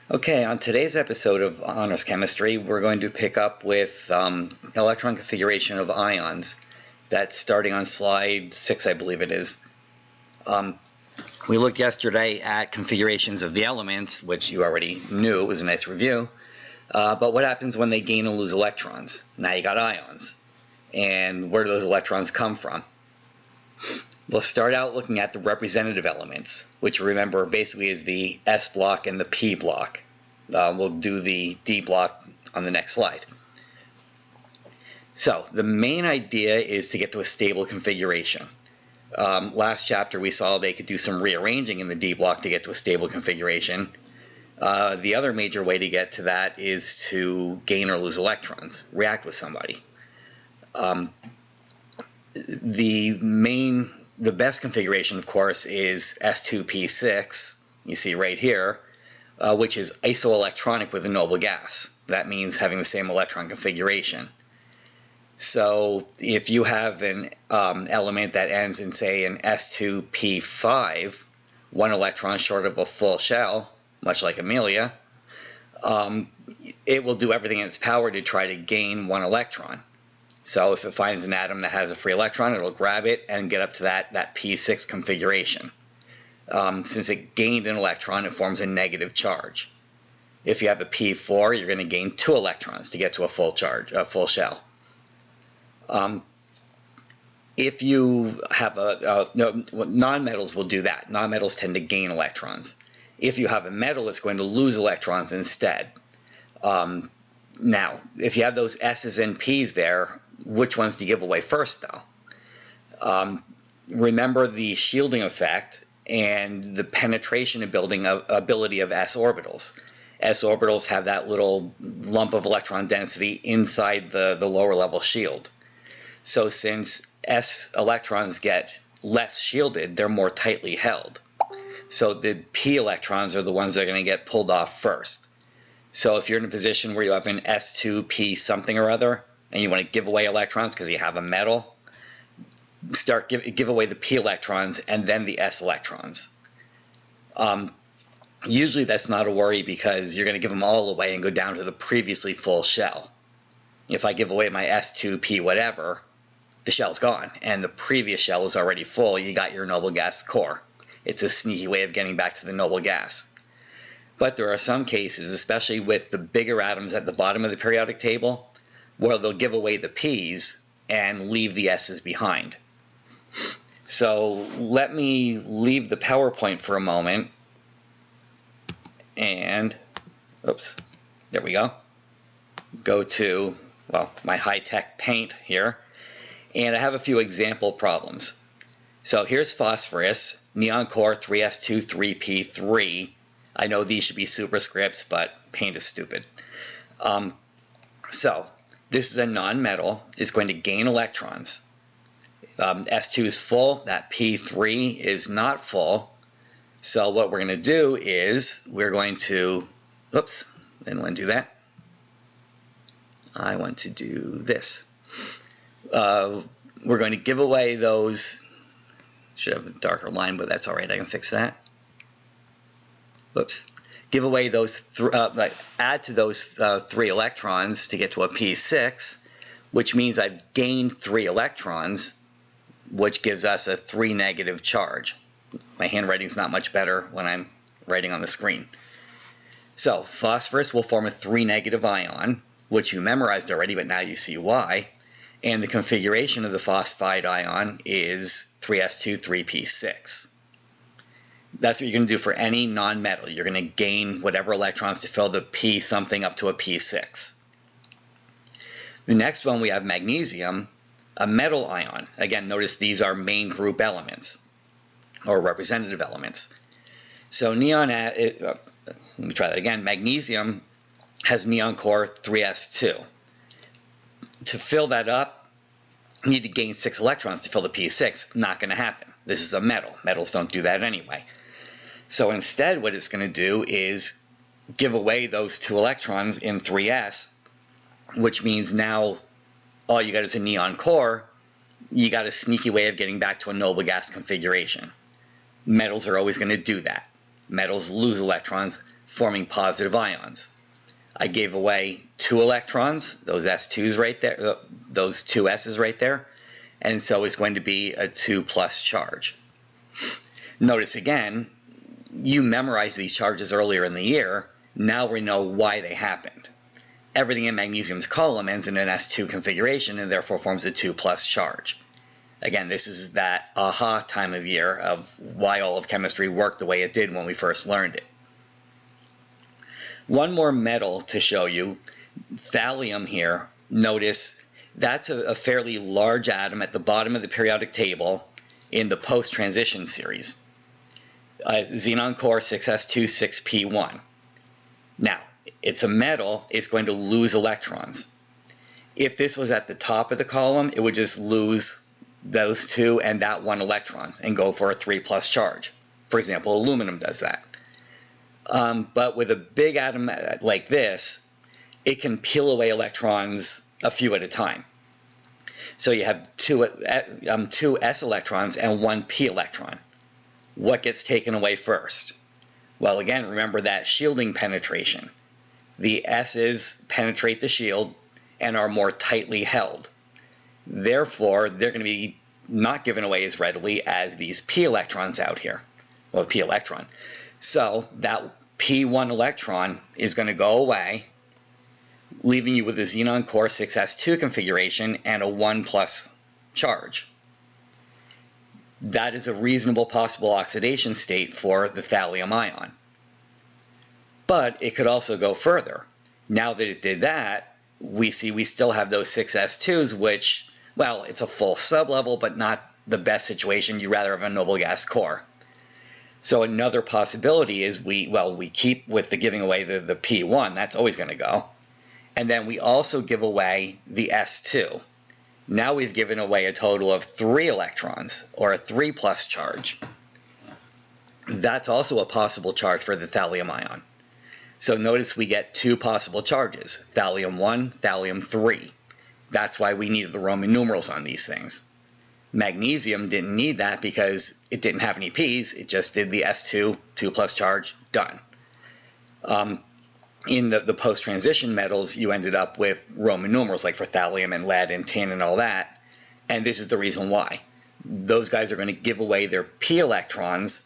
Okay, on today's episode of Honors Chemistry, we're going to pick up with electron configuration of ions. That's starting on slide 6, I believe it is. We looked yesterday at configurations of the elements, which you already knew. It was a nice review. But what happens when they gain and lose electrons? Now you got ions. And where do those electrons come from? We'll start out looking at the representative elements, which remember basically is the S block and the P block. We'll do the D block on the next slide. So the main idea is to get to a stable configuration. Last chapter we saw they could do some rearranging in the D block to get to a stable configuration. The other major way to get to that is to gain or lose electrons, react with somebody. The best configuration, of course, is S2P6, you see right here, which is isoelectronic with a noble gas. That means having the same electron configuration. So if you have an element that ends in, say, an S2P5, one electron short of a full shell, much like Amelia, it will do everything in its power to try to gain one electron. So if it finds an atom that has a free electron, it'll grab it and get up to that P6 configuration. Since it gained an electron, it forms a negative charge. If you have a P4, you're going to gain 2 electrons to get to a full charge, a full shell. If you have nonmetals will do that. Nonmetals tend to gain electrons. If you have a metal, it's going to lose electrons instead. Now, if you have those S's and P's there, which ones do you give away first, though? Remember the shielding effect and the penetration ability of s orbitals. S orbitals have that little lump of electron density inside the lower level shield. So since s electrons get less shielded, they're more tightly held. So the p electrons are the ones that are going to get pulled off first. So if you're in a position where you have an S2P something or other, and you want to give away electrons because you have a metal, give away the P electrons and then the S electrons. Usually that's not a worry because you're going to give them all away and go down to the previously full shell. If I give away my S2P whatever, the shell's gone and the previous shell is already full. You got your noble gas core. It's a sneaky way of getting back to the noble gas. But there are some cases, especially with the bigger atoms at the bottom of the periodic table, where they'll give away the P's and leave the S's behind. So let me leave the PowerPoint for a moment and, oops, there we go. Go to, well, my high-tech paint here, and I have a few example problems. So here's phosphorus, neon core 3s2, 3p3. I know these should be superscripts, but paint is stupid. So this is a non-metal. It's going to gain electrons. S2 is full. That P3 is not full. So what we're going to do is we're going to, oops, I didn't want to do that. I want to do this. We're going to give away those, should have a darker line, but that's all right. I can fix that. Whoops. Give away those, add to those 3 electrons to get to a P6, which means I've gained 3 electrons, which gives us a 3 negative charge. My handwriting's not much better when I'm writing on the screen. So phosphorus will form a 3 negative ion, which you memorized already, but now you see why. And the configuration of the phosphide ion is 3s2, 3p6. That's what you're going to do for any non-metal. You're going to gain whatever electrons to fill the P something up to a P6. The next one we have magnesium, a metal ion. Again, notice these are main group elements or representative elements. So let me try that again. Magnesium has neon core 3s2. To fill that up, you need to gain 6 electrons to fill the P6. Not going to happen. This is a metal. Metals don't do that anyway. So instead what it's going to do is give away those 2 electrons in 3s, which means now all you got is a neon core. You got a sneaky way of getting back to a noble gas configuration. Metals are always going to do that. Metals lose electrons. forming positive ions. I gave away 2 electrons, those S2s right there, those 2 S's right there, and so it's going to be a 2 plus charge. Notice again, you memorized these charges earlier in the year. Now we know why they happened. Everything in magnesium's column ends in an S2 configuration and therefore forms a 2 plus charge. Again, this is that aha time of year of why all of chemistry worked the way it did when we first learned it. One more metal to show you, thallium here. Notice that's a fairly large atom at the bottom of the periodic table in the post-transition series. Xenon core 6s2 6p1. Now, it's a metal, it's going to lose electrons. If this was at the top of the column, it would just lose those 2 and that 1 electron and go for a 3 plus charge. For example, aluminum does that. But with a big atom like this, it can peel away electrons a few at a time. So you have 2 s electrons and 1 p electron. What gets taken away first? Well, again, remember that shielding penetration. The s's penetrate the shield and are more tightly held. Therefore, they're going to be not given away as readily as these p electrons out here. Well, p electron. So that p1 electron is going to go away, leaving you with a xenon core 6s2 configuration and a 1 plus charge. That is a reasonable possible oxidation state for the thallium ion. But it could also go further. Now that it did that, we see we still have those 6s2s, which, well, it's a full sublevel, but not the best situation. You rather have a noble gas core. So another possibility is we keep with the giving away the P1, that's always going to go. And then we also give away the S2. Now we've given away a total of 3 electrons, or a 3 plus charge. That's also a possible charge for the thallium ion. So notice we get 2 possible charges, thallium 1, thallium 3. That's why we needed the Roman numerals on these things. Magnesium didn't need that because it didn't have any P's, it just did the S2, 2 plus charge, done. In the post-transition metals, you ended up with Roman numerals, like for thallium and lead and tin and all that, and this is the reason why. Those guys are going to give away their P electrons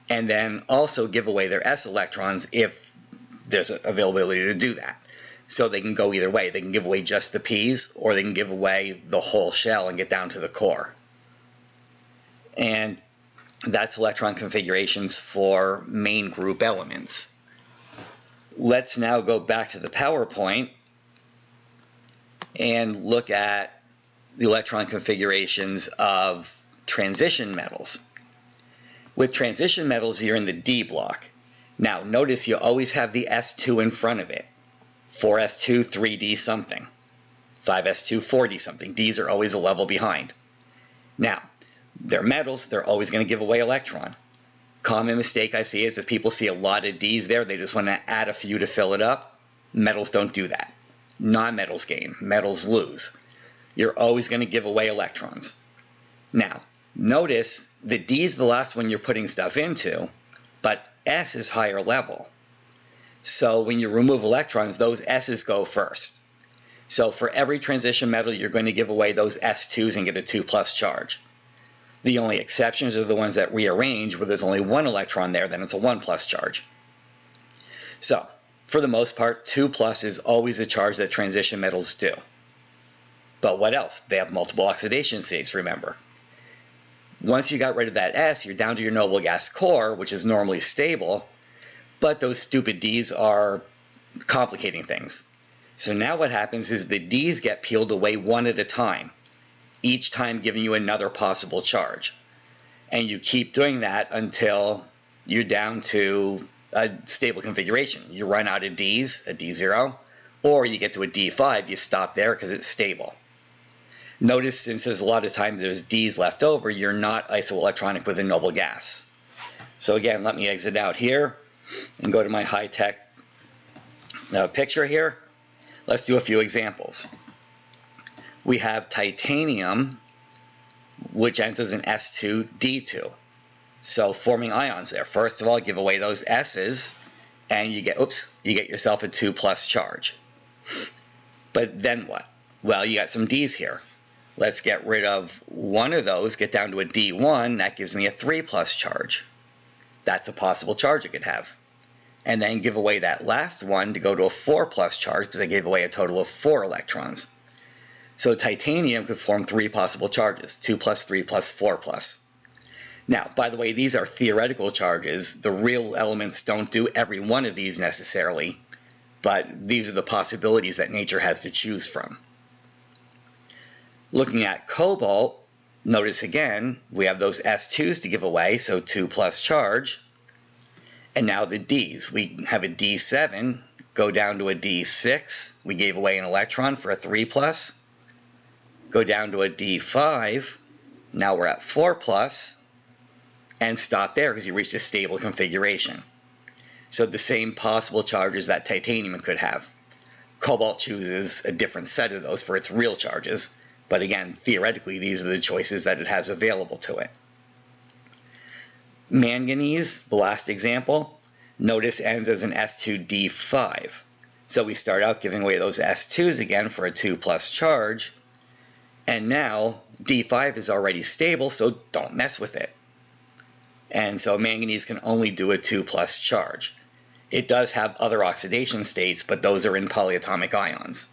and then also give away their S electrons if there's availability to do that. So they can go either way. They can give away just the P's, or they can give away the whole shell and get down to the core. And that's electron configurations for main group elements. Let's now go back to the PowerPoint and look at the electron configurations of transition metals. With transition metals, you're in the D block. Now, notice you always have the S2 in front of it. 4s2, 3d something. 5s2, 4d something. D's are always a level behind. Now, they're metals, they're always going to give away electron. Common mistake I see is if people see a lot of D's there, they just want to add a few to fill it up. Metals don't do that. Non-metals gain. Metals lose. You're always going to give away electrons. Now, notice that D is the last one you're putting stuff into, but S is higher level. So when you remove electrons, those S's go first. So for every transition metal, you're going to give away those S2s and get a 2 plus charge. The only exceptions are the ones that rearrange where there's only 1 electron there, then it's a 1 plus charge. So for the most part, 2 plus is always a charge that transition metals do. But what else? They have multiple oxidation states, remember. Once you got rid of that S, you're down to your noble gas core, which is normally stable, but those stupid D's are complicating things. So now what happens is the D's get peeled away one at a time, each time giving you another possible charge. And you keep doing that until you're down to a stable configuration. You run out of D's, a D0, or you get to a D5, you stop there because it's stable. Notice since there's a lot of times there's D's left over, you're not isoelectronic with a noble gas. So again, let me exit out here and go to my high-tech picture here. Let's do a few examples. We have titanium, which ends as an S2, D2. So forming ions there. First of all, give away those S's, and you get yourself a 2+ charge. But then what? Well, you got some D's here. Let's get rid of one of those, get down to a D1. That gives me a 3+ charge. That's a possible charge it could have. And then give away that last one to go to a 4+ charge, because I gave away a total of 4 electrons. So titanium could form 3 possible charges, 2+, 3+, 4+. Now, by the way, these are theoretical charges. The real elements don't do every one of these necessarily, but these are the possibilities that nature has to choose from. Looking at cobalt, notice again, we have those S2s to give away, so 2+ charge. And now the Ds. We have a D7, go down to a D6. We gave away an electron for a 3+. Go down to a D5. Now we're at 4+. And stop there because you reached a stable configuration. So the same possible charges that titanium could have. Cobalt chooses a different set of those for its real charges. But again, theoretically, these are the choices that it has available to it. Manganese, the last example, notice ends as an S2D5. So we start out giving away those S2s again for a 2+ charge. And now D5 is already stable, so don't mess with it. And so manganese can only do a 2+ charge. It does have other oxidation states, but those are in polyatomic ions.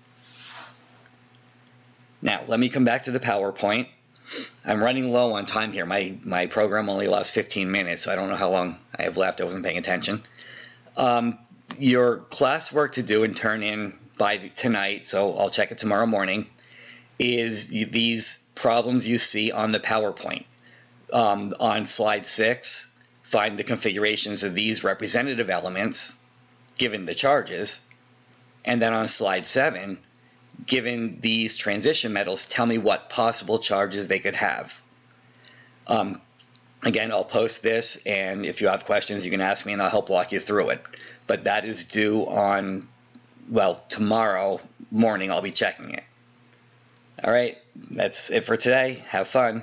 Now, let me come back to the PowerPoint. I'm running low on time here. My program only lasts 15 minutes. I don't know how long I have left. I wasn't paying attention. Your classwork to do and turn in by tonight, so I'll check it tomorrow morning, is these problems you see on the PowerPoint. On slide 6, find the configurations of these representative elements, given the charges. And then on slide 7, given these transition metals, tell me what possible charges they could have. Again, I'll post this, and if you have questions, you can ask me and I'll help walk you through it. But that is due on, well, tomorrow morning I'll be checking it. All right, that's it for today. Have fun.